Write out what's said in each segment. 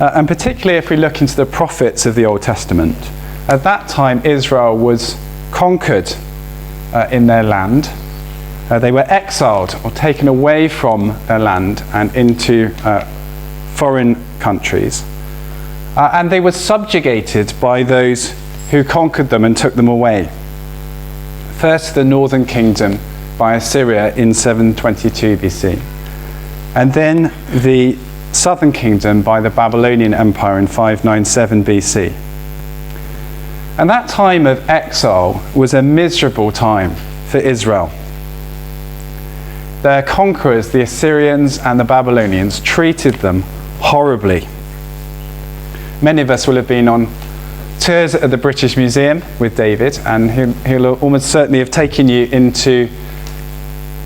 And particularly if we look into the prophets of the Old Testament, at that time Israel was conquered in their land. They were exiled or taken away from their land and into foreign countries. And they were subjugated by those who conquered them and took them away. First, the northern kingdom by Assyria in 722 BC. And then the southern kingdom by the Babylonian Empire in 597 BC. And that time of exile was a miserable time for Israel. Their conquerors, the Assyrians and the Babylonians, treated them horribly. Many of us will have been on tours at the British Museum with David, and he'll almost certainly have taken you into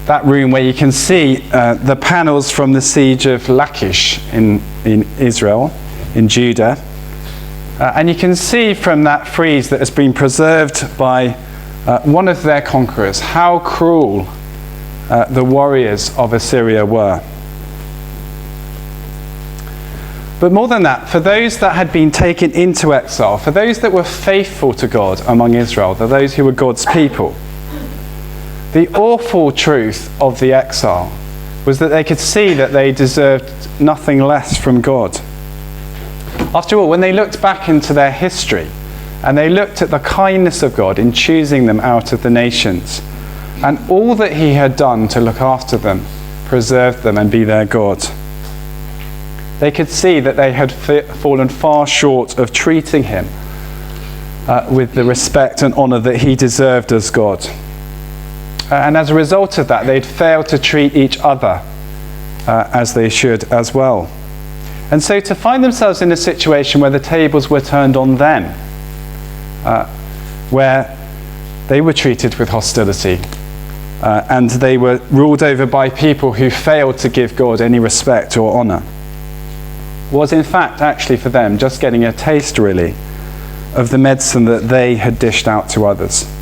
that room where you can see the panels from the siege of Lachish in Israel, in Judah. And you can see from that frieze that has been preserved by one of their conquerors how cruel the warriors of Assyria were. But more than that, for those that had been taken into exile, for those that were faithful to God among Israel, those who were God's people, the awful truth of the exile was that they could see that they deserved nothing less from God. After all, when they looked back into their history and they looked at the kindness of God in choosing them out of the nations and all that he had done to look after them, preserve them and be their God, they could see that they had fallen far short of treating him with the respect and honour that he deserved as God. And as a result of that, they'd failed to treat each other as they should as well. And so to find themselves in a situation where the tables were turned on them, where they were treated with hostility, and they were ruled over by people who failed to give God any respect or honour, was in fact actually for them just getting a taste really of the medicine that they had dished out to others.